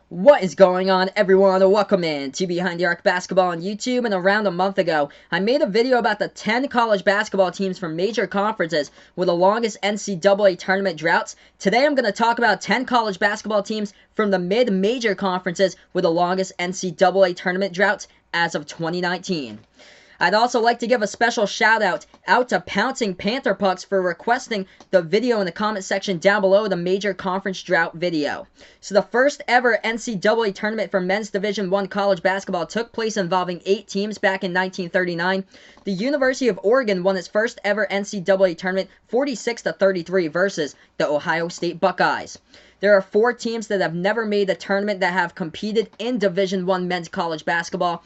What is going on, everyone? Welcome in to Behind the Arc Basketball on YouTube. And around a month ago, I made a video about the 10 college basketball teams from major conferences with the longest NCAA tournament droughts. Today, I'm going to talk about 10 college basketball teams from the mid-major conferences with the longest NCAA tournament droughts as of 2019. I'd also like to give a special shout out to Pouncing Panther Pucks for requesting the video in the comment section down below, the major conference drought video. So the first ever NCAA tournament for men's Division I college basketball took place involving 8 teams back in 1939. The University of Oregon won its first ever NCAA tournament 46-33 versus the Ohio State Buckeyes. There are 4 teams that have never made the tournament that have competed in Division I men's college basketball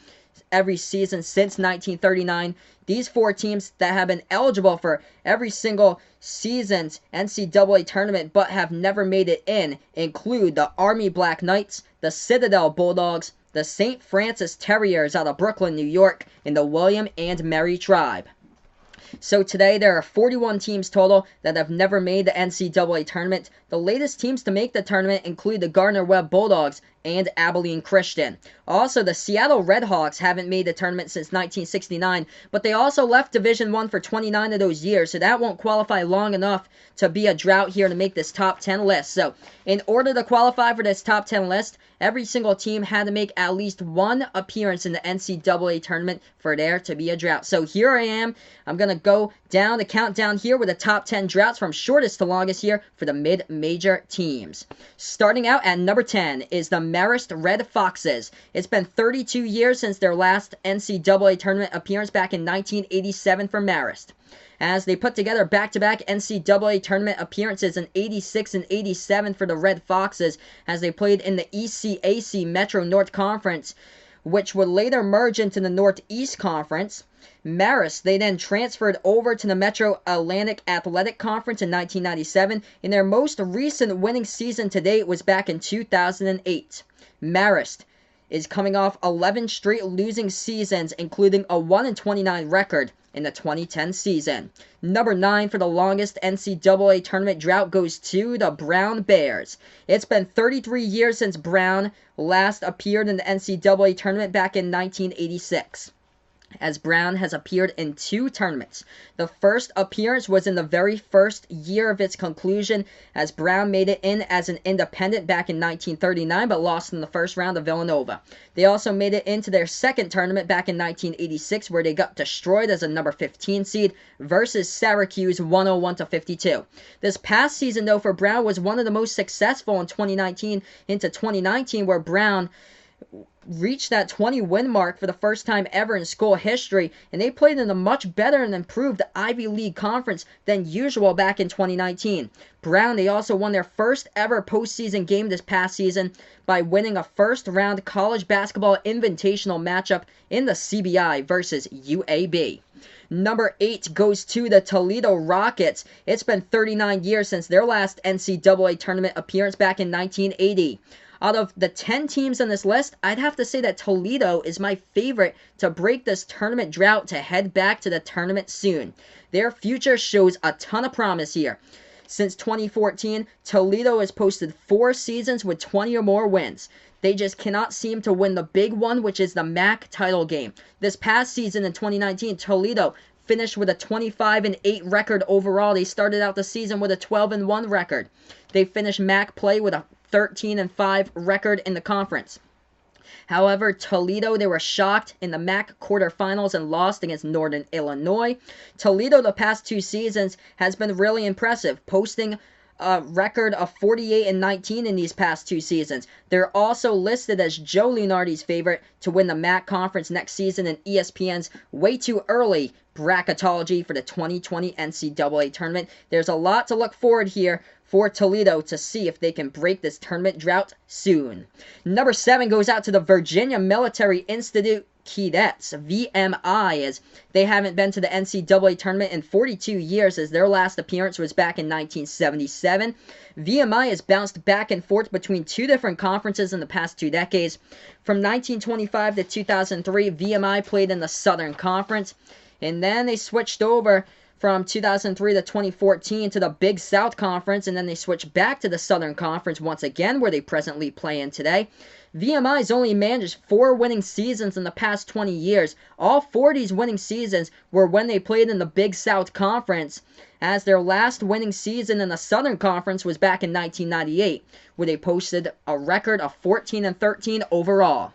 every season since 1939. These 4 teams that have been eligible for every single season's NCAA tournament but have never made it in include the Army Black Knights, the Citadel Bulldogs, the St. Francis Terriers out of Brooklyn, New York, and the William and Mary Tribe. So today there are 41 teams total that have never made the NCAA tournament. The latest teams to make the tournament include the Gardner-Webb Bulldogs and Abilene Christian. Also, the Seattle Redhawks haven't made the tournament since 1969, but they also left Division I for 29 of those years, so that won't qualify long enough to be a drought here to make this top 10 list. So, in order to qualify for this top 10 list, every single team had to make at least one appearance in the NCAA tournament for there to be a drought. So here I am. I'm going to go down the countdown here with the top 10 droughts from shortest to longest here for the mid-major teams. Starting out at number 10 is the Marist Red Foxes. It's been 32 years since their last NCAA tournament appearance back in 1987 for Marist, as they put together back-to-back NCAA tournament appearances in 86 and 87 for the Red Foxes, as they played in the ECAC Metro North Conference, which would later merge into the Northeast Conference. Marist, they then transferred over to the Metro Atlantic Athletic Conference in 1997, and their most recent winning season to date was back in 2008. Marist is coming off 11 straight losing seasons, including a 1-29 record in the 2010 season. Number 9 for the longest NCAA tournament drought goes to the Brown Bears. It's been 33 years since Brown last appeared in the NCAA tournament back in 1986. As Brown has appeared in 2 tournaments. The first appearance was in the very first year of its conclusion, as Brown made it in as an independent back in 1939 but lost in the first round to Villanova. They also made it into their second tournament back in 1986, where they got destroyed as a number 15 seed versus Syracuse 101-52. This past season, though, for Brown was one of the most successful in 2019 into 2019, where Brown reached that 20-win mark for the first time ever in school history, and they played in a much better and improved Ivy League conference than usual back in 2019. Brown, they also won their first ever postseason game this past season by winning a first-round college basketball invitational matchup in the CBI versus UAB. Number 8 goes to the Toledo Rockets. It's been 39 years since their last NCAA tournament appearance back in 1980. Out of the 10 teams on this list, I'd have to say that Toledo is my favorite to break this tournament drought to head back to the tournament soon. Their future shows a ton of promise here. Since 2014, Toledo has posted 4 seasons with 20 or more wins. They just cannot seem to win the big one, which is the MAC title game. This past season in 2019, Toledo finished with a 25-8 record overall. They started out the season with a 12-1 record. They finished MAC play with a 13-5 record in the conference. However, Toledo, they were shocked in the MAC quarterfinals and lost against Northern Illinois. Toledo, the past 2 seasons, has been really impressive, posting a record of 48-19 in these past 2 seasons. They're also listed as Joe Lunardi's favorite to win the MAC conference next season in ESPN's Way Too Early bracketology for the 2020 NCAA tournament. There's a lot to look forward here for Toledo to see if they can break this tournament drought soon. Number 7 goes out to the Virginia Military Institute Keydets, VMI, as they haven't been to the NCAA tournament in 42 years, as their last appearance was back in 1977. VMI has bounced back and forth between 2 different conferences in the past 2 decades. From 1925 to 2003, VMI played in the Southern Conference, and then they switched over from 2003 to 2014 to the Big South Conference, and then they switched back to the Southern Conference once again, where they presently play in today. VMI's only managed 4 winning seasons in the past 20 years. All 4 of these winning seasons were when they played in the Big South Conference, as their last winning season in the Southern Conference was back in 1998, where they posted a record of 14-13 overall.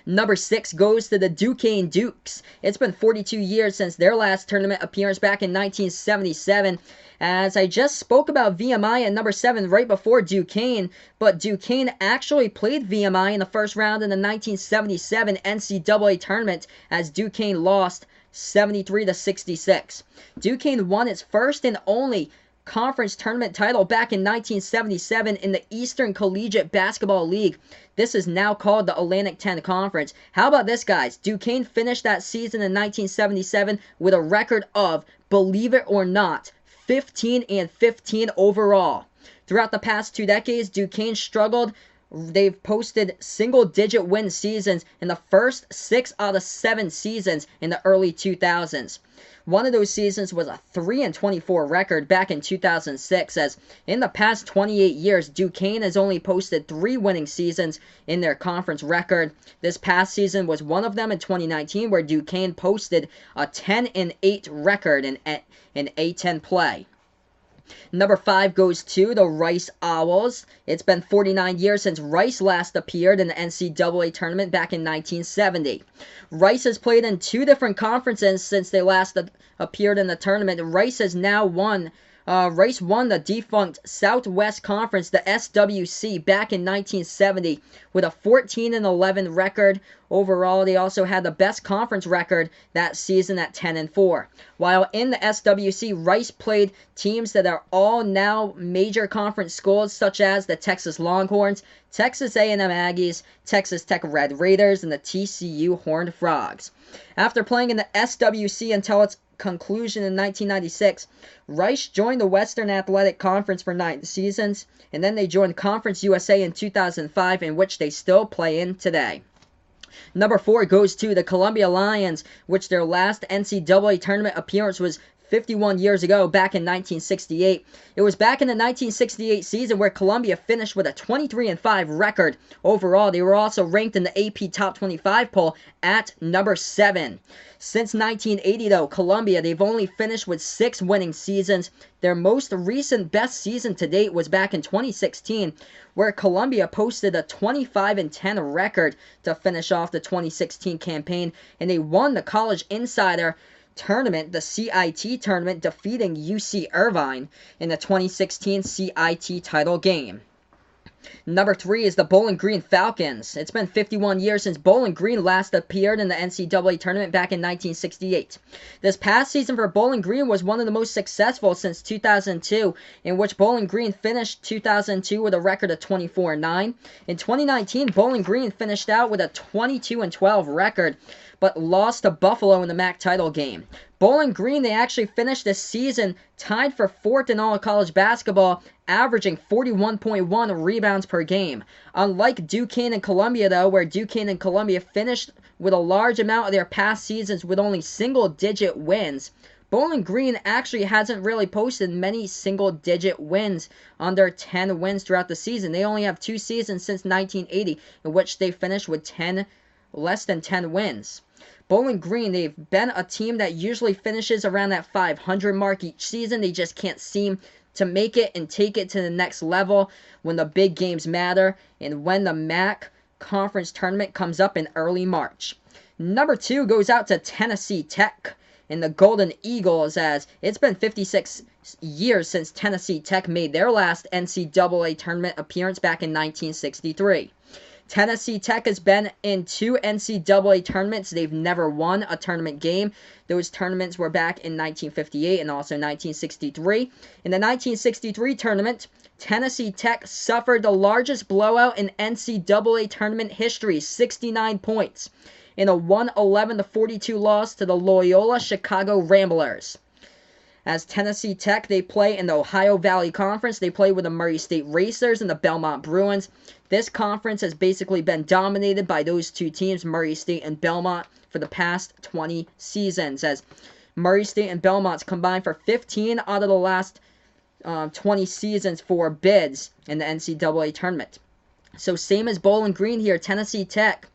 Number 6 goes to the Duquesne Dukes. It's been 42 years since their last tournament appearance back in 1977. As I just spoke about VMI at number 7 right before Duquesne, but Duquesne actually played VMI in the first round in the 1977 NCAA Tournament, as Duquesne lost 73-66. Duquesne won its first and only conference tournament title back in 1977 in the Eastern Collegiate Basketball League. This is now called the Atlantic 10 Conference. How about this, guys? Duquesne finished that season in 1977 with a record of, believe it or not, 15-15 overall. Throughout the past 2 decades, Duquesne struggled. They've posted single-digit win seasons in the first 6 out of 7 seasons in the early 2000s. One of those seasons was a 3-24 record back in 2006, as in the past 28 years, Duquesne has only posted 3 winning seasons in their conference record. This past season was one of them in 2019, where Duquesne posted a 10-8 record in A10 play. Number 5 goes to the Rice Owls. It's been 49 years since Rice last appeared in the NCAA Tournament back in 1970. Rice has played in 2 different conferences since they last appeared in the tournament. Rice has now won. Rice won the defunct Southwest Conference, the SWC, back in 1970 with a 14-11 record. Overall, they also had the best conference record that season at 10-4. While in the SWC, Rice played teams that are all now major conference schools, such as the Texas Longhorns, Texas A&M Aggies, Texas Tech Red Raiders, and the TCU Horned Frogs. After playing in the SWC until its conclusion in 1996, Rice joined the Western Athletic Conference for 9 seasons, and then they joined Conference USA in 2005, in which they still play in today. Number 4 goes to the Columbia Lions, which their last NCAA tournament appearance was 51 years ago, back in 1968. It was back in the 1968 season where Columbia finished with a 23-5 record. Overall, they were also ranked in the AP Top 25 poll at number 7. Since 1980, though, Columbia, they've only finished with 6 winning seasons. Their most recent best season to date was back in 2016, where Columbia posted a 25-10 record to finish off the 2016 campaign, and they won the College Insider Tournament, the CIT tournament, defeating UC Irvine in the 2016 CIT title game. Number 3 is the Bowling Green Falcons. It's been 51 years since Bowling Green last appeared in the NCAA tournament back in 1968. This past season for Bowling Green was one of the most successful since 2002, in which Bowling Green finished 2002 with a record of 24-9. In 2019, Bowling Green finished out with a 22-12 record, but lost to Buffalo in the MAC title game. Bowling Green, they actually finished this season tied for 4th in all of college basketball, averaging 41.1 rebounds per game. Unlike Duquesne and Columbia, though, where Duquesne and Columbia finished with a large amount of their past seasons with only single-digit wins, Bowling Green actually hasn't really posted many single-digit wins under 10 wins throughout the season. They only have 2 seasons since 1980 in which they finished with less than 10 wins. Bowling Green, they've been a team that usually finishes around that 500 mark each season. They just can't seem to make it and take it to the next level when the big games matter and when the MAC conference tournament comes up in early March. Number 2 goes out to Tennessee Tech and the Golden Eagles, as it's been 56 years since Tennessee Tech made their last NCAA tournament appearance back in 1963. Tennessee Tech has been in 2 NCAA tournaments. They've never won a tournament game. Those tournaments were back in 1958 and also 1963. In the 1963 tournament, Tennessee Tech suffered the largest blowout in NCAA tournament history, 69 points, in a 111-42 loss to the Loyola Chicago Ramblers. As Tennessee Tech, they play in the Ohio Valley Conference. They play with the Murray State Racers and the Belmont Bruins. This conference has basically been dominated by those 2 teams, Murray State and Belmont, for the past 20 seasons, as Murray State and Belmont's combined for 15 out of the last 20 seasons for bids in the NCAA tournament. So same as Bowling Green here, Tennessee Tech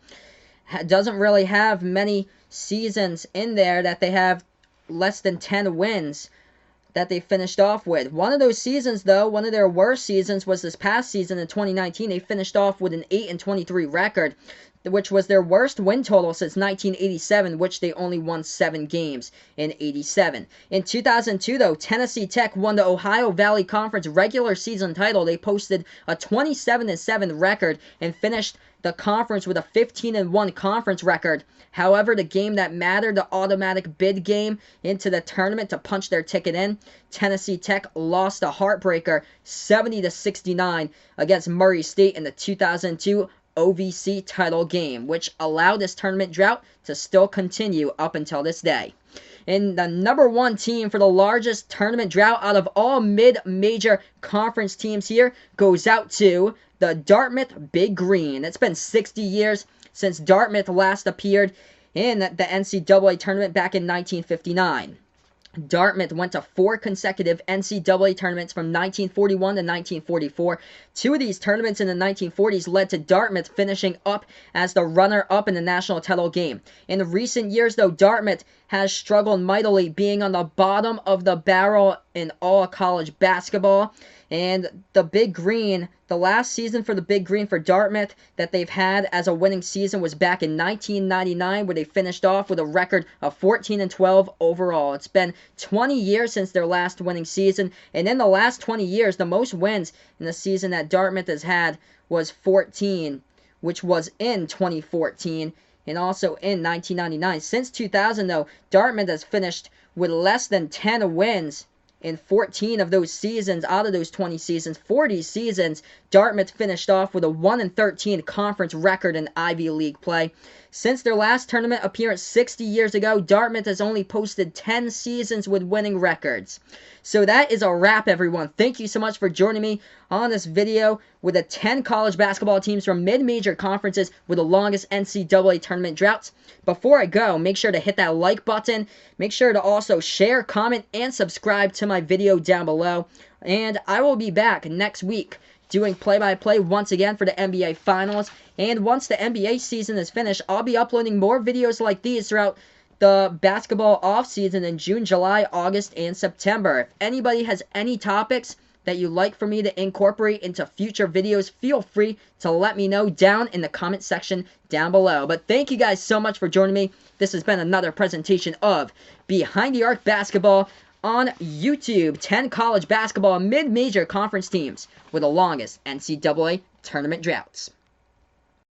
doesn't really have many seasons in there that they have less than 10 wins that they finished off with. One of those seasons, though, one of their worst seasons was this past season in 2019. They finished off with an 8-23 record, which was their worst win total since 1987, which they only won 7 games in 87. In 2002, though, Tennessee Tech won the Ohio Valley Conference regular season title. They posted a 27-7 record and finished the conference with a 15-1 conference record. However, the game that mattered, the automatic bid game into the tournament to punch their ticket in, Tennessee Tech lost a heartbreaker 70-69 against Murray State in the 2002 OVC title game, which allowed this tournament drought to still continue up until this day. And the number 1 team for the largest tournament drought out of all mid-major conference teams here goes out to the Dartmouth Big Green. It's been 60 years since Dartmouth last appeared in the NCAA tournament back in 1959. Dartmouth went to 4 consecutive NCAA tournaments from 1941 to 1944. 2 of these tournaments in the 1940s led to Dartmouth finishing up as the runner-up in the national title game. In recent years, though, Dartmouth has struggled mightily, being on the bottom of the barrel in all college basketball. And the Big Green, the last season for the Big Green for Dartmouth that they've had as a winning season was back in 1999, where they finished off with a record of 14-12 overall. It's been 20 years since their last winning season, and in the last 20 years, the most wins in the season that Dartmouth has had was 14, which was in 2014 and also in 1999. Since 2000, though, Dartmouth has finished with less than 10 wins in 14 of those seasons. Out of those 20 seasons, 40 seasons, Dartmouth finished off with a 1-13 conference record in Ivy League play. Since their last tournament appearance 60 years ago, Dartmouth has only posted 10 seasons with winning records. So that is a wrap, everyone. Thank you so much for joining me on this video with the 10 college basketball teams from mid-major conferences with the longest NCAA tournament droughts. Before I go, make sure to hit that like button. Make sure to also share, comment, and subscribe to my video down below. And I will be back next week doing play-by-play once again for the NBA Finals. And once the NBA season is finished, I'll be uploading more videos like these throughout the basketball offseason in June, July, August, and September. If anybody has any topics that you'd like for me to incorporate into future videos, feel free to let me know down in the comment section down below. But thank you guys so much for joining me. This has been another presentation of Behind the Arc Basketball on YouTube. 10 college basketball mid-major conference teams with the longest NCAA tournament droughts.